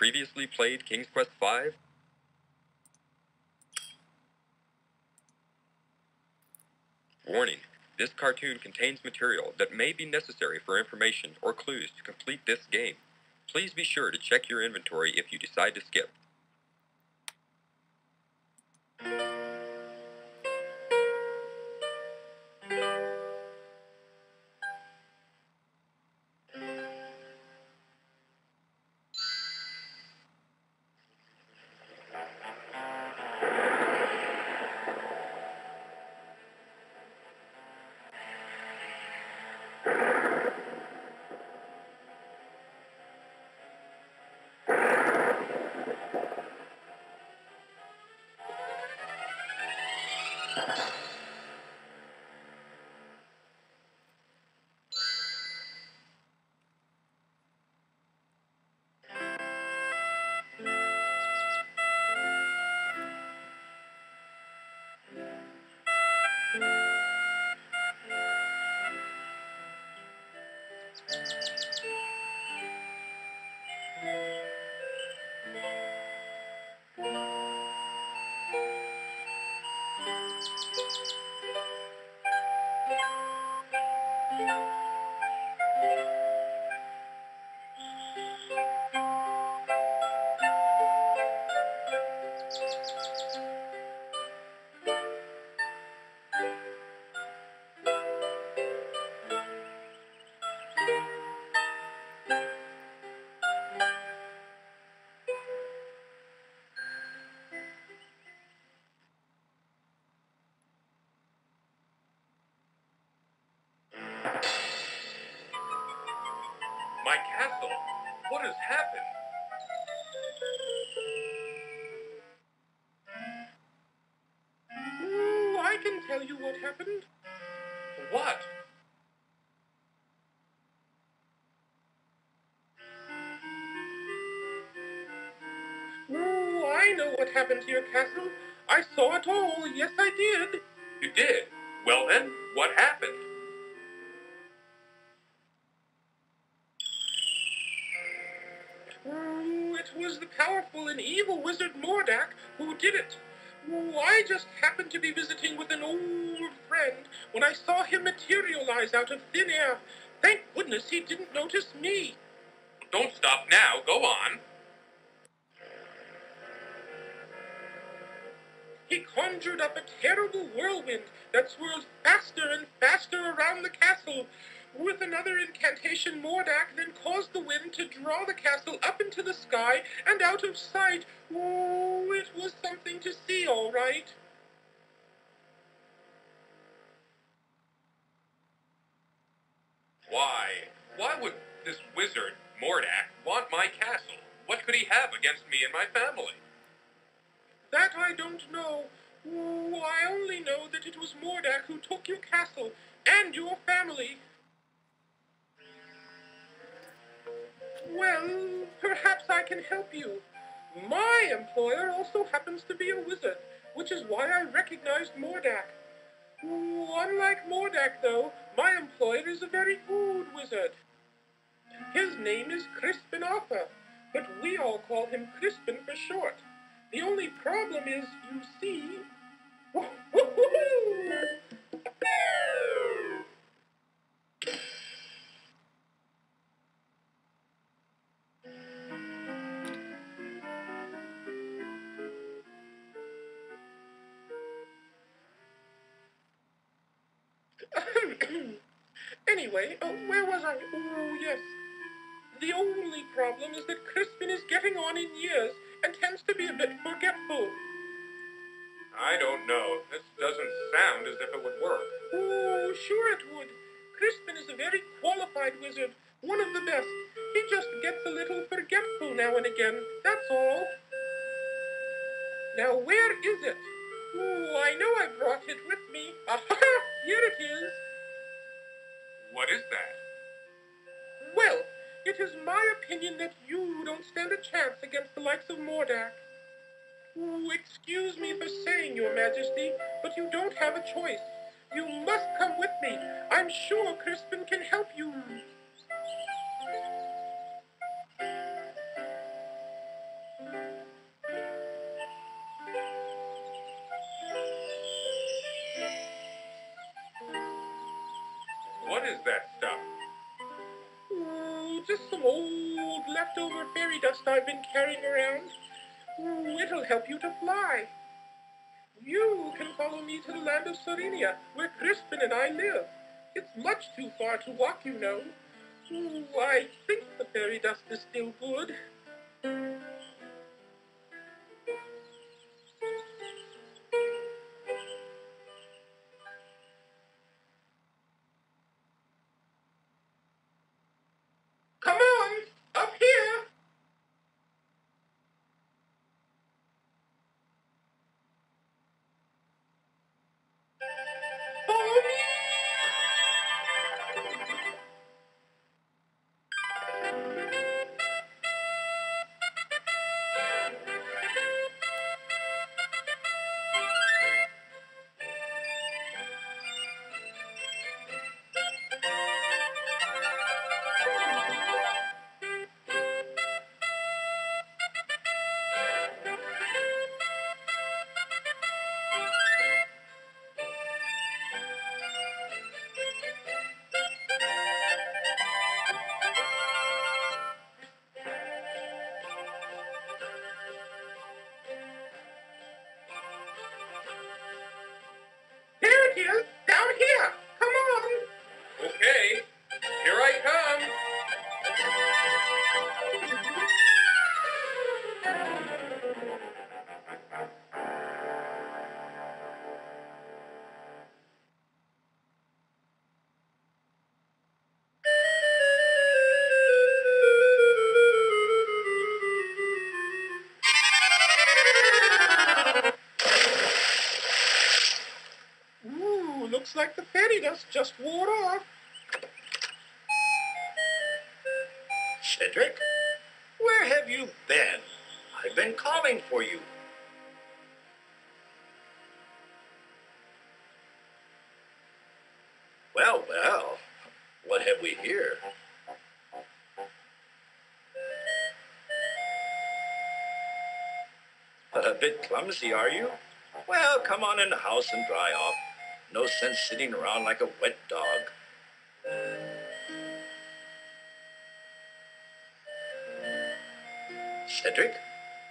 previously played King's Quest V? Warning. This cartoon contains material that may be necessary for information or clues to complete this game. Please be sure to check your inventory if you decide to skip. My castle? What has happened? Ooh, I can tell you what happened. What? Ooh, I know what happened to your castle. I saw it all. Yes, I did. You did? Well then, what happened? Ooh, it was the powerful and evil wizard Mordak who did it. Ooh, I just happened to be visiting with an old friend when I saw him materialize out of thin air. Thank goodness he didn't notice me. Don't stop now, go on. He conjured up a terrible whirlwind that swirled faster and faster around the castle. With another incantation, Mordak then caused the wind to draw the castle up into the sky and out of sight. Oh, it was something to see, all right. Why would this wizard, Mordak, want my castle? What could he have against me and my family? That I don't know. Oh, I only know that it was Mordak who took your castle and your family. Well, perhaps I can help you. My employer also happens to be a wizard, which is why I recognized Mordak. Unlike Mordak, though, my employer is a very good wizard. His name is Crispin Arthur, but we all call him Crispin for short. The only problem is, you see... Anyway, where was I? Oh, yes. The only problem is that Crispin is getting on in years and tends to be a bit forgetful. I don't know. This doesn't sound as if it would work. Oh, sure it would. Crispin is a very qualified wizard, one of the best. He just gets a little forgetful now and again, that's all. Now, where is it? Oh, I know I brought it with me. Aha! Here it is. What is that? Well, it is my opinion that you don't stand a chance against the likes of Mordak. Oh, excuse me for saying, Your Majesty, but you don't have a choice. You must come with me. I'm sure Crispin can help you. some old leftover fairy dust I've been carrying around. It'll help you to fly. You can follow me to the land of Serenia, where Crispin and I live. It's much too far to walk, you know. I think the fairy dust is still good. Come on, up here! Follow me! There it is, down here! Come on! Okay, here I come. Looks like the fairy dust just wore off. Cedric, where have you been? I've been calling for you. Well, what have we here? A bit clumsy, are you? Well, come on in the house and dry off. No sense sitting around like a wet dog. Cedric,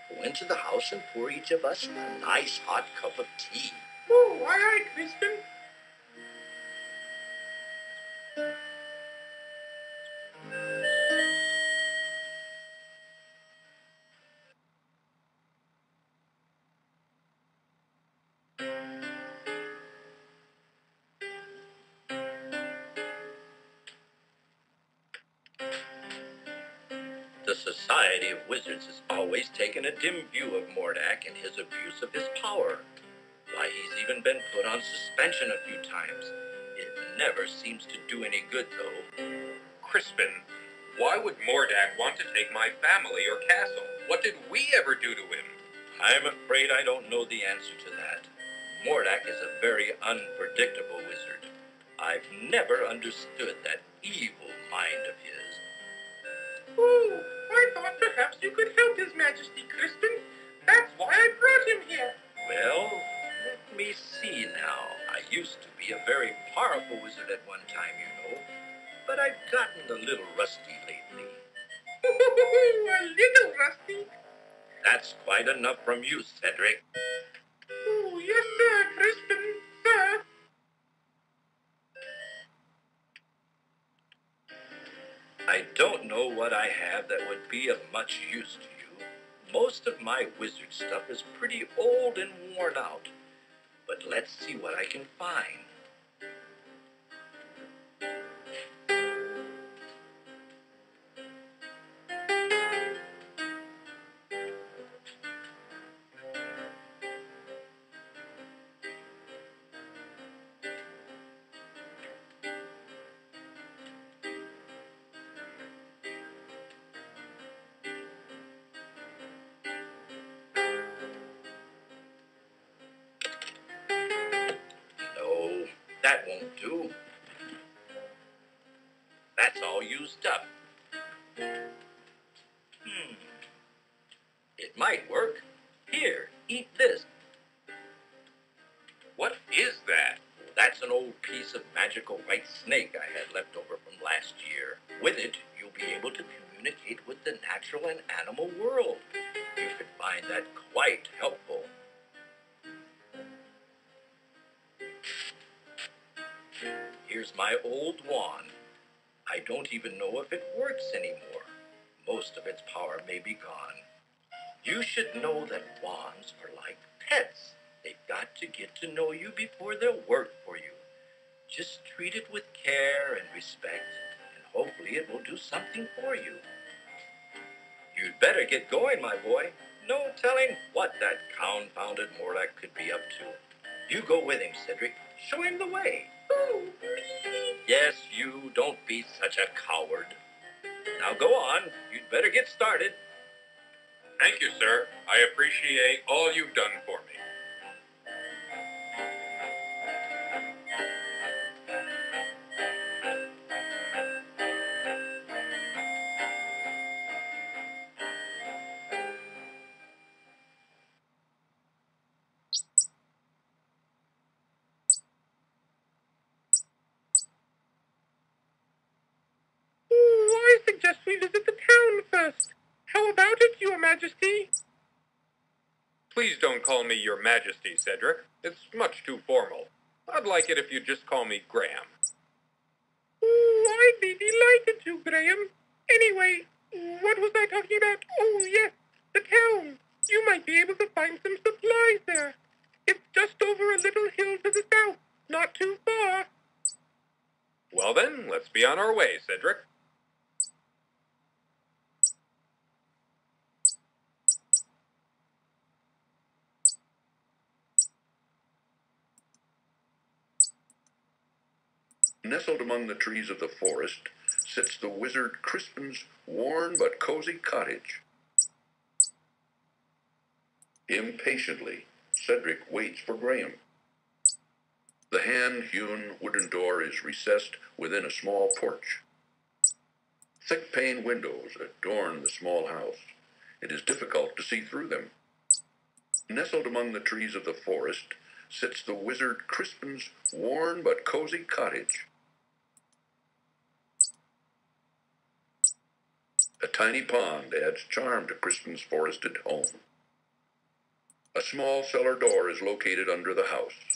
go into the house and pour each of us a nice hot cup of tea. Aye, aye, Crispin. The Society of Wizards has always taken a dim view of Mordak and his abuse of his power. Why, he's even been put on suspension a few times. It never seems to do any good, though. Crispin, why would Mordak want to take my family or castle? What did we ever do to him? I'm afraid I don't know the answer to that. Mordak is a very unpredictable wizard. I've never understood that evil mind of his. I thought perhaps you could help His Majesty, Crispin. That's why I brought him here. Well, let me see now. I used to be a very powerful wizard at one time, you know, but I've gotten a little rusty lately. A little rusty. That's quite enough from you, Cedric. Yes, sir, Crispin, sir. I don't know what I have that would be of much use to you. Most of my wizard stuff is pretty old and worn out. But let's see what I can find. No, that won't do. That's all used up. It might work. Here, eat this. What is that? That's an old piece of magical white snake I had left over from last year. With it, you'll be able to natural and animal world. You could find that quite helpful. Here's my old wand. I don't even know if it works anymore. Most of its power may be gone. You should know that wands are like pets. They've got to get to know you before they'll work for you. Just treat it with care and respect, and hopefully it will do something for you. You'd better get going, my boy. No telling what that confounded Morlack could be up to. You go with him, Cedric. Show him the way. Oh, me. Yes, you. Don't be such a coward. Now go on. You'd better get started. Thank you, sir. I appreciate all you've done for me. I suggest we visit the town first. How about it, Your Majesty? Please don't call me Your Majesty, Cedric. It's much too formal. I'd like it if you'd just call me Graham. I'd be delighted to, Graham. Anyway, what was I talking about? Oh, yes, the town. You might be able to find some supplies there. It's just over a little hill to the south, not too far. Well then, let's be on our way, Cedric. Nestled among the trees of the forest sits the wizard Crispin's worn but cozy cottage. Impatiently, Cedric waits for Graham. The hand-hewn wooden door is recessed within a small porch. Thick pane windows adorn the small house. It is difficult to see through them. Nestled among the trees of the forest sits the wizard Crispin's worn but cozy cottage. A tiny pond adds charm to Crispin's forested home. A small cellar door is located under the house.